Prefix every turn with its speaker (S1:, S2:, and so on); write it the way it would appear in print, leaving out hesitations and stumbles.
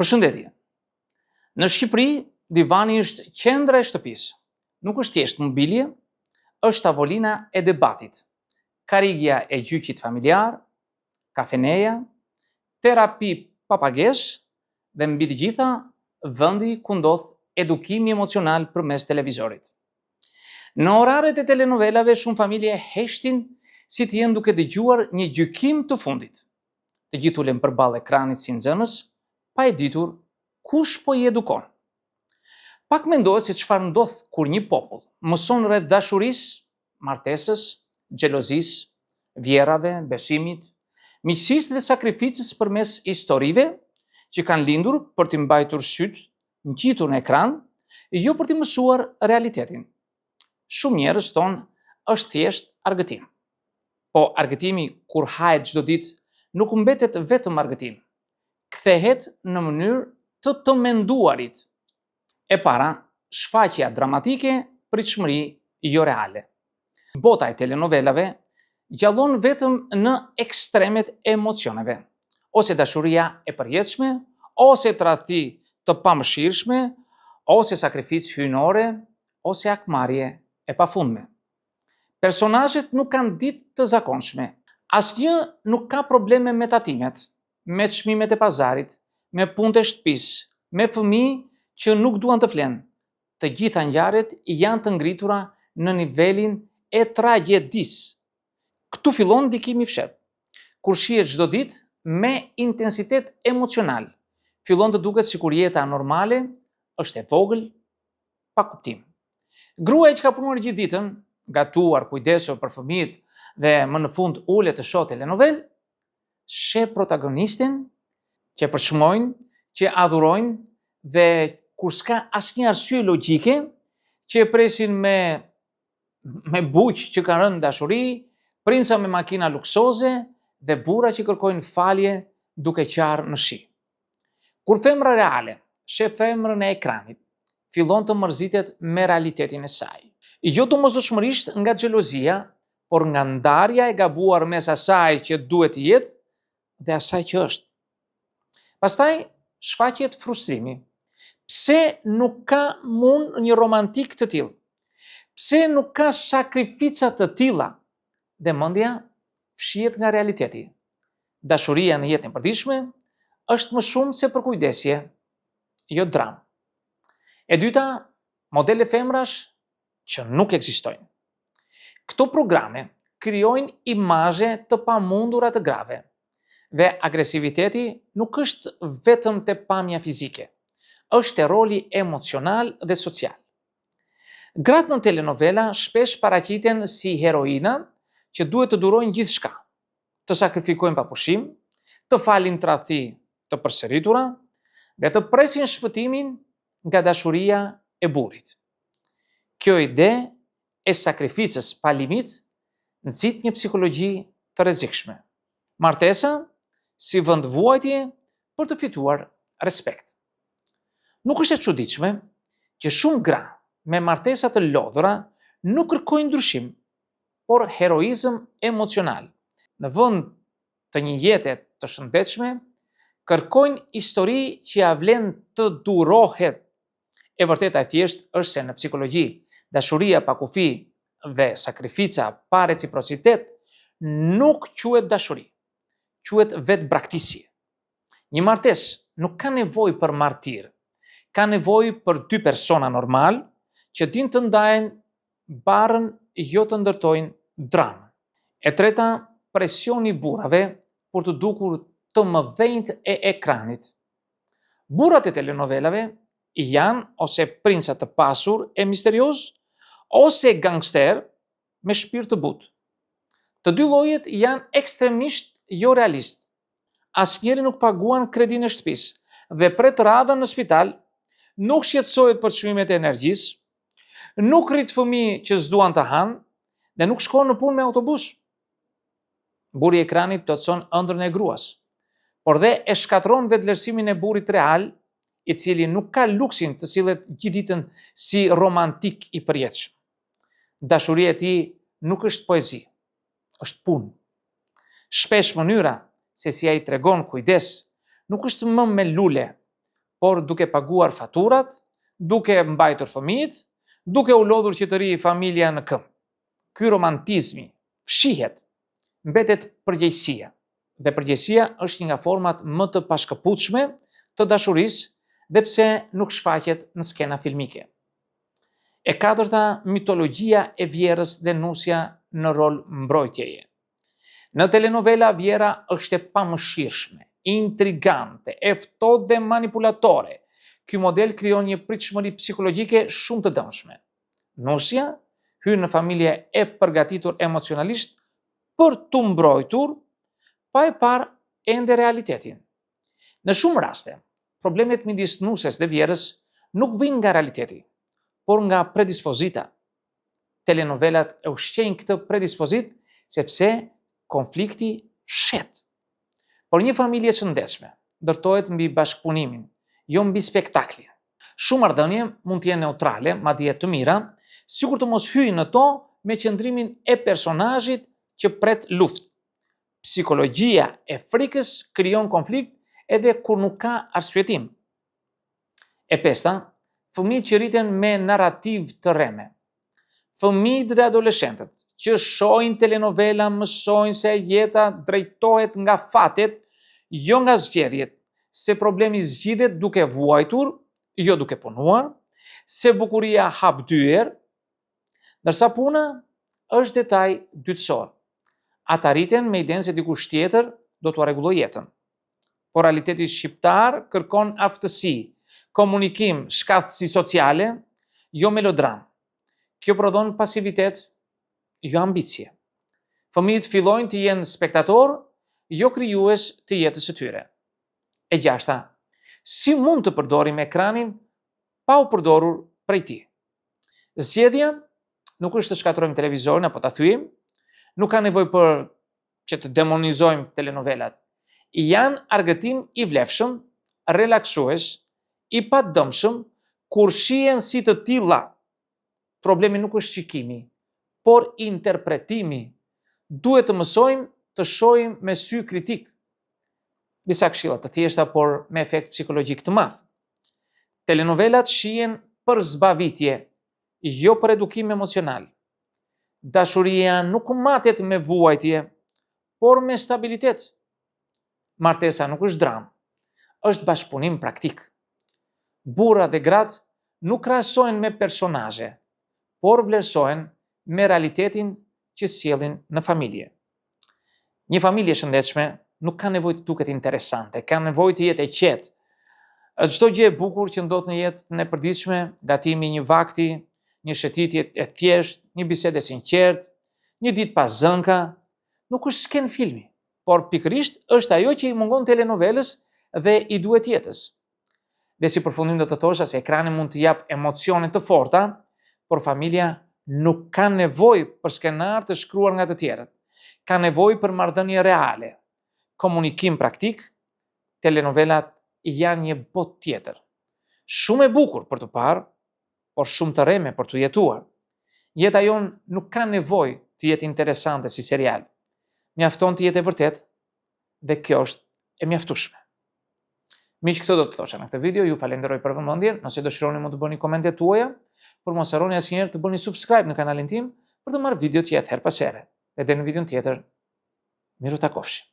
S1: Përshëndetje. Në Shqipëri, divani është qendra e shtëpisë. Nuk është thjesht mobilje, është tavolina e debatit, karrigja e gjyqit familjar, kafeneja, terapi pa pagesë dhe mbi të gjitha vendi ku ndodh edukimi emocional përmes televizorit. Në oraret e telenovelave shumë familje heshtin si të jenë duke dëgjuar një gjykim të fundit. Të gjithë ulen përballë ekranit si nxënës, pa e ditur kush po i edukon. Pak mendohet se çfarë ndodh kur një popull mëson rreth dashurisë, martesës, xhelozisë, vjerave, besimit, miqësisë dhe sakrificës përmes historive që kanë lindur për të mbajtur syt ngjitur në ekran, jo për të mësuar realitetin. Shumë njerëz thonë është thjesht argëtim. Po argëtimi kur hahet çdo ditë nuk mbetet vetëm argëtim. Kthehet në mënyrë të menduarit. E para, shfaqja dramatike, pritshmëri jo reale. Bota e telenovelave gjallon vetëm në ekstremet e emocioneve, ose dashuria e përjetshme, ose tradhti të pamëshirshme, ose sakrificë hyjnore, ose akmarrje e pafundme. Personazhet nuk kanë ditë të zakonshme. Asnjë nuk ka probleme me tatimet, me çmimet e pazarit, me punët e shtëpisë, me fëmijë që nuk duan të flenë. Të gjitha ngjarjet janë të ngritura në nivelin e tragjedisë. Këtu fillon ndikimi i fshehtë, kur shihet çdo ditë me intensitet emocional. Fillon të duket sikur jeta normale është e vogël, pa kuptim. Gruaja që ka punuar gjithë ditën, gatuar, kujdesur për fëmijët dhe më në fund ulet të shohë telenovel, sheh protagonistin që përçmojnë, që adhurojnë dhe kur s'ka asnjë arsye logjike, që e presin me buq që kanë rënë dashuri, princa me makina luksoze dhe burra që kërkojnë falje duke qarë në shi. Kur femra reale sheh femrën e ekranit, fillon të mërzitet me realitetin e saj. Jo domosdoshmërisht nga xhelozia, por nga ndarja e gabuar mes asaj që duhet të jetë dhe asaj që është. Pastaj shfaqet frustrimi. Pse nuk ka mund një romantik të tillë? Pse nuk ka sakrifica të tilla? Dhe mendja fshihet nga realiteti. Dashuria në jetën e përditshme është më shumë se për kujdesje, jo dramë. E dyta, modele femrash që nuk ekzistojnë. Këto programe krijojnë imazhe të pamundura të grave. Dhe agresiviteti nuk është vetëm te pamja fizike, është e roli emocional dhe social. Gratë në telenovela shpesh paraqiten si heroina që duhet të durojnë gjithçka, të sakrifikojnë pa pushim, të falin tradhti të përsëritura dhe të presin shpëtimin nga dashuria e burrit. Kjo ide e sakrificës pa limit nxit një psikologji të rrezikshme. Martesa si vend vuajtje për të fituar respekt. Nuk është e çuditshme që shumë gra me martesa të lodhura nuk kërkojnë ndryshim, por heroizëm emocional. Në vend të një jete të shëndetshme, kërkojnë histori që ja vlen të durohet. E vërteta e thjesht është se në psikologji, dashuria pa kufi dhe sakrifica pa reciprocitet nuk quhet dashuri, quhet vetë braktisje. Një martesë nuk ka nevojë për martir, ka nevojë për dy persona normal që din të ndajen barën, jo të ndërtojnë dramë. E treta, presioni burrave për të dukur të mëdhenjt e ekranit. Burrat e telenovelave janë ose princa të pasur e misterioz, ose gangster me shpirt të butë. Të dy llojet janë ekstremisht jo realist. Asnjëri nuk paguan kredinë e shtëpisë dhe pret radhën në spital, nuk shqetësohet për çmimet e energjisë, nuk rrit fëmijë që s'duan të hanë dhe nuk shkon në punë me autobus. Burri i ekranit plotson ëndrrën e gruas, por dhe e shkatron vetëvlerësimin e burrit real, i cili nuk ka luksin të sillet gjithë ditën si romantik i përjetshëm. Dashuria e tij nuk është poezi, është punë. Shpesh mënyra se si ai tregon kujdes nuk është më me lule, por duke paguar faturat, duke mbajtur fëmijët, duke u lodhur që të ri familja në këmbë. Ky romantizmi fshihet, mbetet përgjegjësia. Dhe përgjegjësia është një nga format më të pashkëputshme të dashurisë, dhe pse nuk shfaqet në skena filmike. E katërta, mitologjia e vjerës dhe nusja në rol mbrojtjeje. Në telenovela vjera është e pamëshirshme, intrigante, e ftohtë dhe manipulatore. Ky model krijon një pritshmëri psikologjike shumë të dëmshme. Nusja hyn në familje e përgatitur emocionalisht për t'u mbrojtur, pa e parë ende realitetin. Në shumë raste, problemet midis nusës dhe vjerës nuk vijnë nga realiteti, por nga predispozita. Telenovelat e ushqejnë këtë predispozit sepse konflikti shet. Por një familje e shëndetshme ndërtohet mbi bashkëpunimin, jo mbi spektakle. Shumë marrëdhënie mund të jenë neutrale, madje të mira, sikur të mos hyjnë në to me qëndrimin e personazhit që pret luftë. Psikologjia e frikës krijon konflikt edhe kur nuk ka arsyetim. E pesta, fëmijët që rriten me narrativ të rreme. Fëmijët dhe adoleshentët që shohin telenovela mësojnë se jeta drejtohet nga fatet, jo nga zgjedhjet, se problemi zgjidhet duke vuajtur, jo duke punuar, se bukuria hap dyer, ndërsa puna është detaj dytësor. Ata rriten me idenë se dikush tjetër do t'u rregullojë jetën. Por realiteti shqiptar kërkon aftësi, komunikim, shkallësi sociale, jo melodram. Kjo prodhon pasivitet, jo ambicie. Fëmijët fillojnë të jenë spektator, jo krijues të jetës së tyre. E gjashta, si mund të përdorim ekranin pa u përdorur prej tij? Zgjedhja nuk është të shkatrojmë televizorin apo ta thyejmë, nuk ka nevojë për që të demonizojmë telenovelat. Janë argëtim i vlefshëm, relaksues, i padëmshëm, kur shihen si të tilla. Problemi nuk është shikimi, por interpretimi. Duhet të mësojmë të shohim me sy kritik. Disa këshilla të thjeshta, por me efekt psikologjik të madh. Telenovelat shihen për zbavitje, jo për edukim emocional. Dashuria nuk matet me vuajtje, por me stabilitet. Martesa nuk është dramë, është bashkëpunim praktik. Burra dhe gratë nuk krahasohen me personazhe, por vlerësohen me realitetin që sjellin në familje. Një familje e shëndetshme nuk ka nevojë të duket interesante, ka nevojë të jetë e qetë. Çdo gjë e bukur që ndodh në jetën e përditshme, gatimi i një vakti, një shëtitje e thjeshtë, një bisedë e sinqertë, një ditë pa zënka, nuk është sken filmi, por pikërisht është ajo që i mungon telenovelës dhe i duhet jetës. Dhe si përfundim do të thosha se ekrani mund të jap emocione të forta, por familja nuk ka nevojë për skenar të shkruar nga të tjerët. Ka nevojë për marrëdhënie reale, komunikim praktik. Telenovelat janë një botë tjetër. Shumë e bukur për të parë, por shumë të rreme për të jetuar. Jeta jonë nuk ka nevojë të jetë interesante si serial. Mjafton të jetë e vërtet, dhe kjo është e mjaftueshme. Miq, këtë do të thosha në këtë video, ju falenderoj për vëmendjen. Nëse dëshironi mund të bëni komentet tuaja, por mos harroni asnjëherë të bëni subscribe në kanalin tim për të marrë video të jetë her pas here. Dhe deri në videon tjetër, miru takofshi.